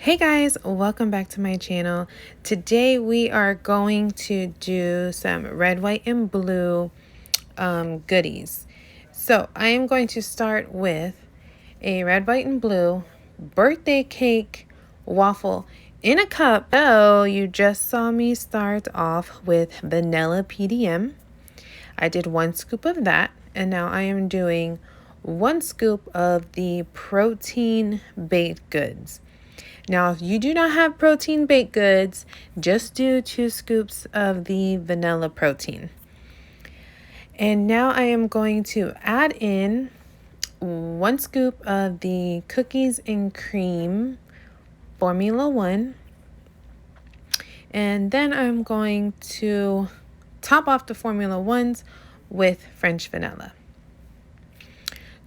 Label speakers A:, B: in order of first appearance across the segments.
A: Hey guys, welcome back to my channel. Today we are going to do some red, white, and blue goodies. So I am going to start with a red, white, and blue birthday cake waffle in a cup. So you just saw me start off with vanilla PDM. I did 1 scoop of that, and now I am doing 1 scoop of the protein baked goods. Now, if you do not have protein baked goods, just do 2 scoops of the vanilla protein. And now I am going to add in 1 scoop of the cookies and cream Formula 1. And then I'm going to top off the Formula 1s with French vanilla.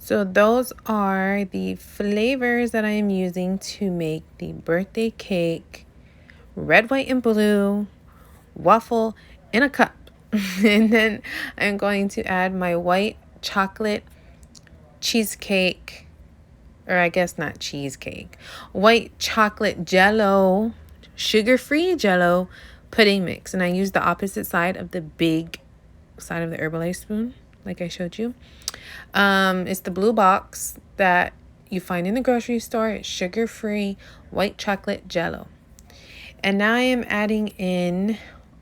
A: So those are the flavors that I am using to make the birthday cake red, white, and blue waffle in a cup. And then I'm going to add my white chocolate cheesecake, or I guess not cheesecake, white chocolate jello, sugar-free jello pudding mix. And I use the opposite side of the big side of the Herbalife spoon, like I showed you. It's the blue box that you find in the grocery store. It's sugar-free white chocolate jello. And now I am adding in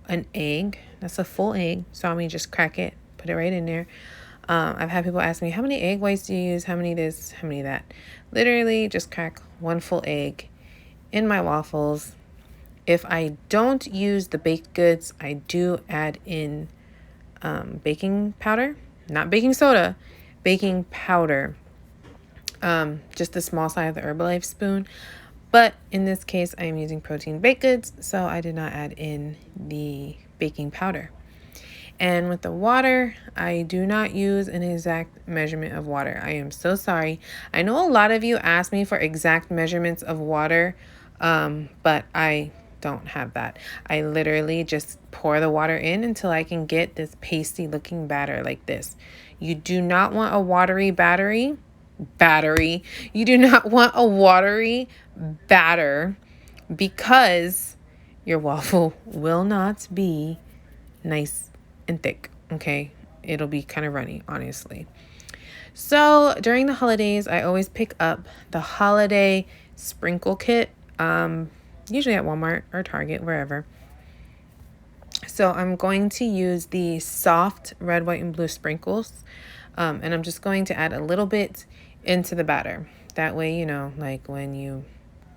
A: an egg. That's a full egg. So I'm going to just crack it, put it right in there. I've had people ask me, how many egg whites do you use? How many this, how many that? Literally just crack 1 full egg in my waffles. If I don't use the baked goods, I do add in baking powder, not baking soda, baking powder. Just the small side of the Herbalife spoon. But in this case, I am using protein baked goods, so I did not add in the baking powder. And with the water, I do not use an exact measurement of water. I am so sorry. I know a lot of you ask me for exact measurements of water, but I don't have that. I literally just pour the water in until I can get this pasty looking batter like this. You do not want a watery battery. You do not want a watery batter because your waffle will not be nice and thick, okay? It'll be kind of runny, honestly. So during the holidays, I always pick up the holiday sprinkle kit, usually at Walmart or Target, wherever. So I'm going to use the soft red, white, and blue sprinkles, and I'm just going to add a little bit into the batter. That way, you know, like when you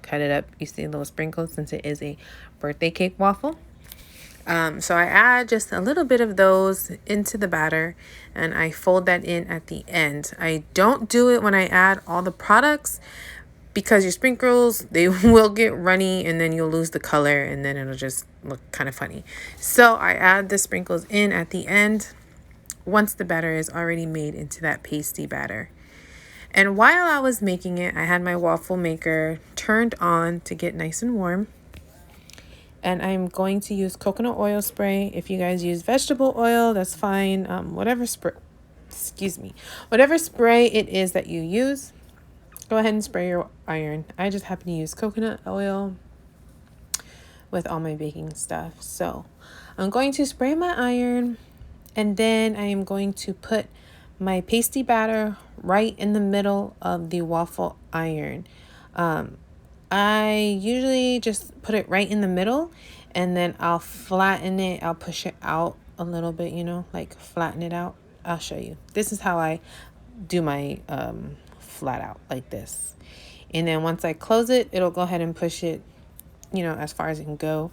A: cut it up, you see little sprinkles since it is a birthday cake waffle. So I add just a little bit of those into the batter and I fold that in at the end. I don't do it when I add all the products because your sprinkles, they will get runny and then you'll lose the color and then it'll just look kind of funny. So I add the sprinkles in at the end once the batter is already made into that pasty batter. And while I was making it, I had my waffle maker turned on to get nice and warm. And I'm going to use coconut oil spray. If you guys use vegetable oil, that's fine. Whatever spray it is that you use, go ahead and spray your iron. I just happen to use coconut oil with all my baking stuff. So I'm going to spray my iron and then I am going to put my pasty batter right in the middle of the waffle iron. I usually just put it right in the middle and then I'll flatten it. I'll push it out a little bit, you know, like flatten it out. I'll show you. This is how I do my flat out like this. And then once I close it, it'll go ahead and push it, you know, as far as it can go.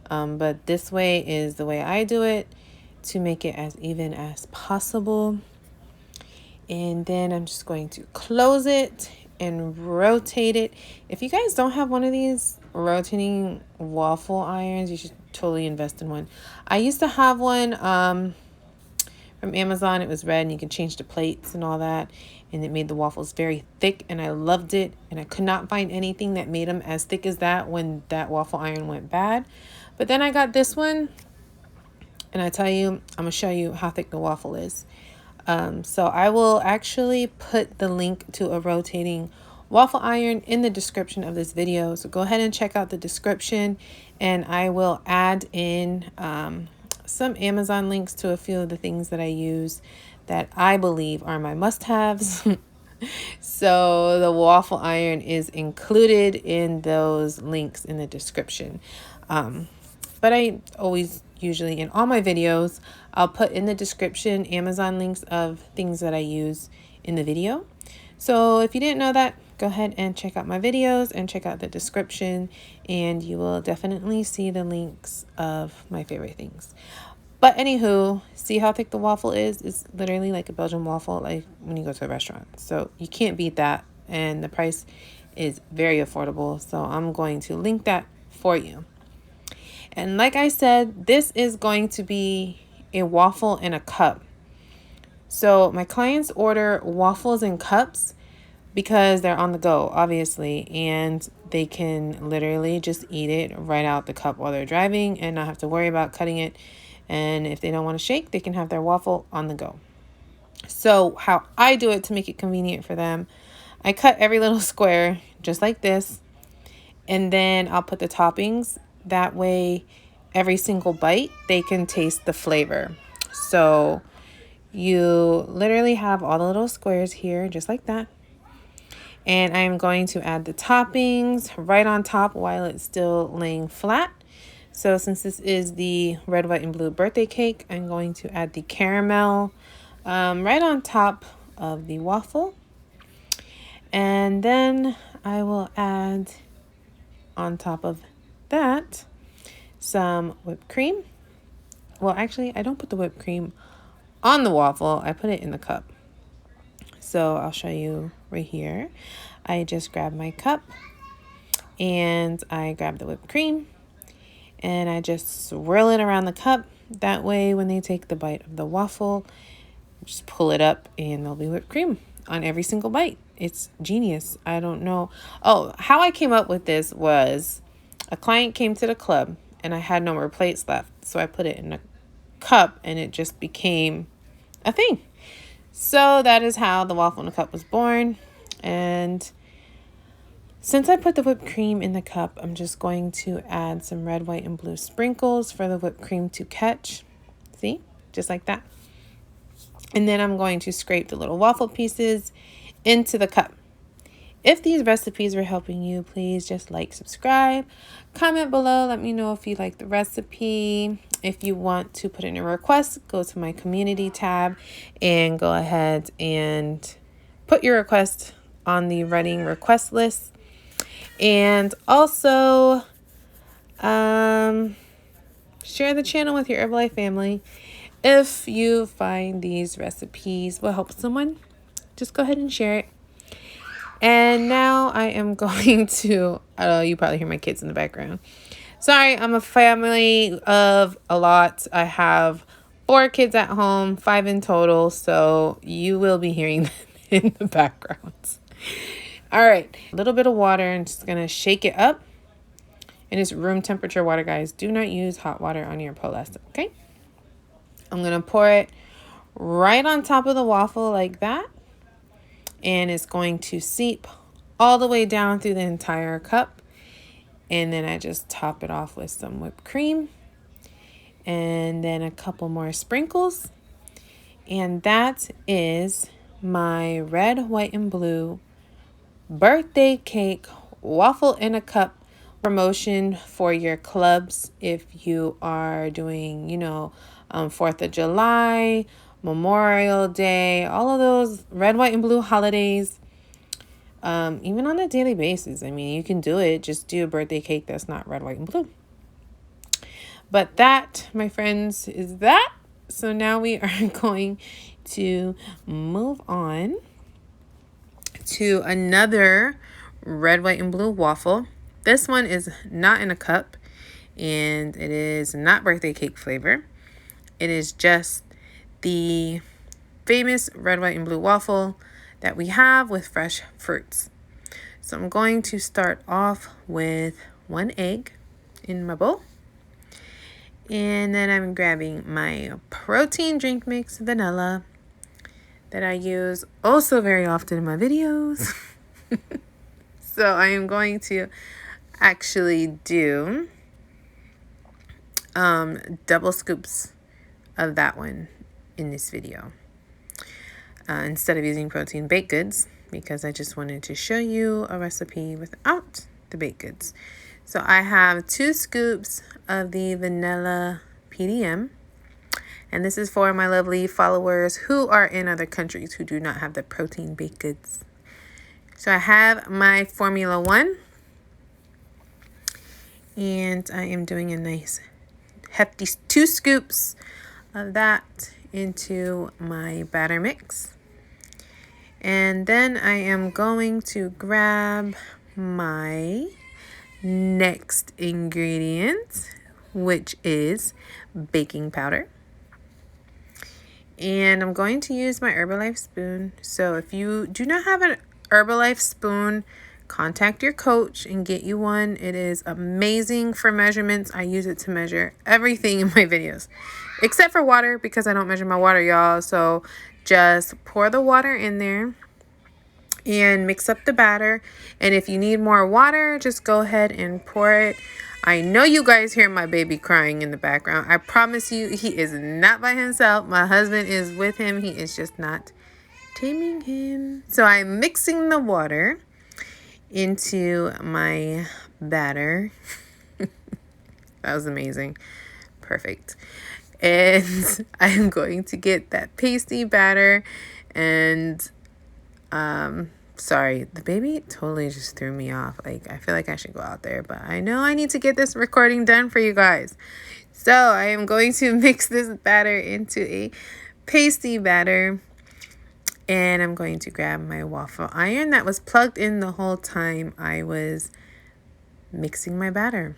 A: But this way is the way I do it to make it as even as possible. And then I'm just going to close it and rotate it. If you guys don't have one of these rotating waffle irons, you should totally invest in one. I used to have one from Amazon. It was red and you can change the plates and all that. And it made the waffles very thick and I loved it. And I could not find anything that made them as thick as that when that waffle iron went bad. But then I got this one and I tell you, I'm going to show you how thick the waffle is. So I will actually put the link to a rotating waffle iron in the description of this video. So go ahead and check out the description, and I will add in some Amazon links to a few of the things that I use that I believe are my must-haves. So the waffle iron is included in those links in the description. But I always, usually in all my videos, I'll put in the description Amazon links of things that I use in the video. So if you didn't know that, go ahead and check out my videos and check out the description, and you will definitely see the links of my favorite things. But anywho, see how thick the waffle is? It's literally like a Belgian waffle, like when you go to a restaurant. So you can't beat that, and the price is very affordable. So I'm going to link that for you. And like I said, this is going to be a waffle in a cup. So my clients order waffles in cups because they're on the go, obviously, and they can literally just eat it right out the cup while they're driving and not have to worry about cutting it. And if they don't want to shake, they can have their waffle on the go. So how I do it to make it convenient for them, I cut every little square just like this, and then I'll put the toppings. That way, every single bite, they can taste the flavor. So you literally have all the little squares here, just like that. And I'm going to add the toppings right on top while it's still laying flat. So since this is the red, white, and blue birthday cake, I'm going to add the caramel right on top of the waffle. And then I will add on top of that some whipped cream. Well, actually, I don't put the whipped cream on the waffle. I put it in the cup. So I'll show you right here. I just grab my cup and I grab the whipped cream and I just swirl it around the cup. That way, when they take the bite of the waffle, just pull it up and there'll be whipped cream on every single bite. It's genius. I don't know. Oh, how I came up with this was a client came to the club and I had no more plates left. So I put it in a cup and it just became a thing. So that is how the waffle in a cup was born. And since I put the whipped cream in the cup, I'm just going to add some red, white, and blue sprinkles for the whipped cream to catch. See? Just like that. And then I'm going to scrape the little waffle pieces into the cup. If these recipes were helping you, please just like, subscribe, comment below. Let me know if you like the recipe. If you want to put in a request, go to my community tab and go ahead and put your request on the running request list. And also share the channel with your Herbalife family. If you find these recipes will help someone, just go ahead and share it. And now I am going to, you probably hear my kids in the background. Sorry, I'm a family of a lot. I have 4 kids at home, 5 in total. So you will be hearing them in the background. All right, a little bit of water. I'm just going to shake it up. And it's room temperature water, guys. Do not use hot water on your pole, okay? I'm going to pour it right on top of the waffle like that. And it's going to seep all the way down through the entire cup. And then I just top it off with some whipped cream. And then a couple more sprinkles. And that is my red, white, and blue birthday cake waffle in a cup promotion for your clubs. If you are doing, 4th of July, Memorial Day, all of those red, white, and blue holidays, even on a daily basis. I mean, you can do it. Just do a birthday cake that's not red, white, and blue. But that, my friends, is that. So now we are going to move on to another red, white, and blue waffle. This one is not in a cup, and it is not birthday cake flavor. It is just the famous red, white, and blue waffle that we have with fresh fruits. So I'm going to start off with 1 egg in my bowl. And then I'm grabbing my protein drink mix vanilla that I use also very often in my videos. So I am going to actually do double scoops of that one in this video instead of using protein baked goods, because I just wanted to show you a recipe without the baked goods. So I have 2 scoops of the vanilla PDM, and this is for my lovely followers who are in other countries who do not have the protein baked goods. So I have my Formula 1, and I am doing a nice hefty 2 scoops of that into my batter mix. And then I am going to grab my next ingredient, which is baking powder. And I'm going to use my Herbalife spoon. So if you do not have an Herbalife spoon, contact your coach and get you one. It is amazing for measurements. I use it to measure everything in my videos, except for water, because I don't measure my water, y'all. So just pour the water in there and mix up the batter. And if you need more water, just go ahead and pour it. I know you guys hear my baby crying in the background. I promise you, he is not by himself. My husband is with him. He is just not taming him. So I'm mixing the water into my batter. That was amazing. Perfect. And I'm going to get that pasty batter. And sorry, the baby totally just threw me off. Like, I feel like I should go out there, but I know I need to get this recording done for you guys. So I am going to mix this batter into a pasty batter. And I'm going to grab my waffle iron that was plugged in the whole time I was mixing my batter.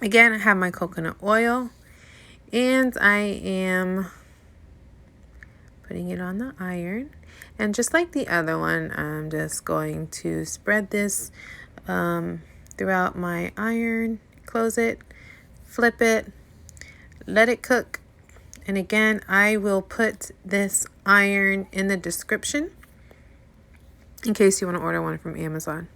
A: Again, I have my coconut oil, and I am putting it on the iron. And just like the other one, I'm just going to spread this throughout my iron, close it, flip it, let it cook. And again, I will put this iron in the description in case you want to order one from Amazon.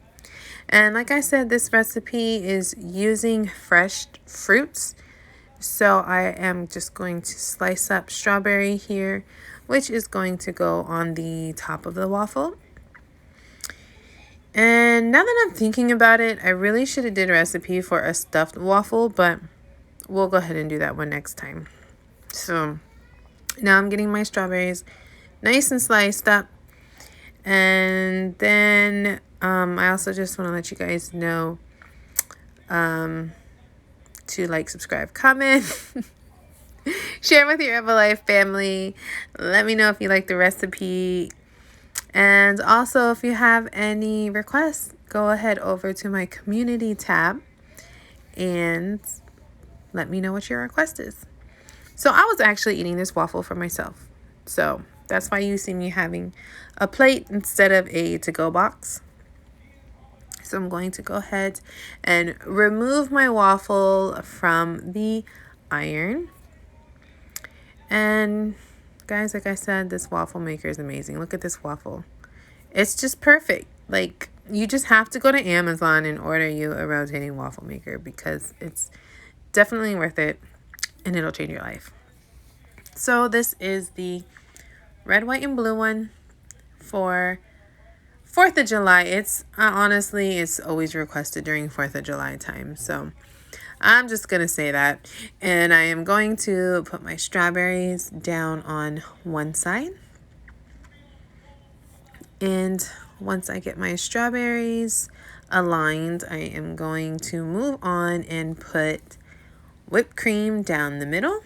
A: And like I said, this recipe is using fresh fruits. So I am just going to slice up strawberry here, which is going to go on the top of the waffle. And now that I'm thinking about it, I really should have did a recipe for a stuffed waffle, but we'll go ahead and do that one next time. So now I'm getting my strawberries nice and sliced up. And then I also just want to let you guys know to like, subscribe, comment, share with your Herbalife family. Let me know if you like the recipe. And also, if you have any requests, go ahead over to my community tab and let me know what your request is. So I was actually eating this waffle for myself. So that's why you see me having a plate instead of a to-go box. So I'm going to go ahead and remove my waffle from the iron. And guys, like I said, this waffle maker is amazing. Look at this waffle. It's just perfect. Like, you just have to go to Amazon and order you a rotating waffle maker, because it's definitely worth it and it'll change your life. So this is the red, white, and blue one for 4th of July. It's honestly, it's always requested during 4th of July time. So I'm just going to say that. And I am going to put my strawberries down on one side. And once I get my strawberries aligned, I am going to move on and put whipped cream down the middle.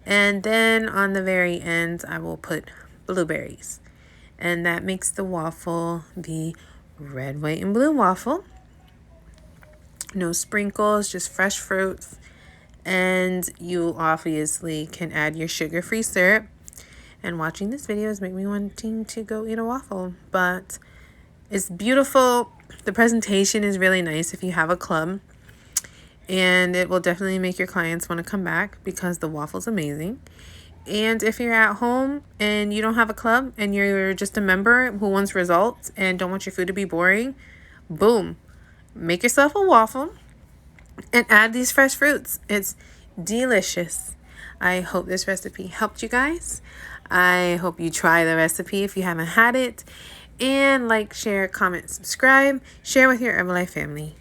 A: And then on the very end, I will put blueberries. And that makes the waffle the red, white, and blue waffle. No sprinkles, just fresh fruits. And you obviously can add your sugar-free syrup. And watching this video is making me wanting to go eat a waffle. But it's beautiful. The presentation is really nice if you have a club. And it will definitely make your clients want to come back, because the waffle's amazing. And if you're at home and you don't have a club and you're just a member who wants results and don't want your food to be boring, boom, make yourself a waffle and add these fresh fruits. It's delicious. I hope this recipe helped you guys. I hope you try the recipe if you haven't had it. And like, share, comment, subscribe, share with your Herbalife family.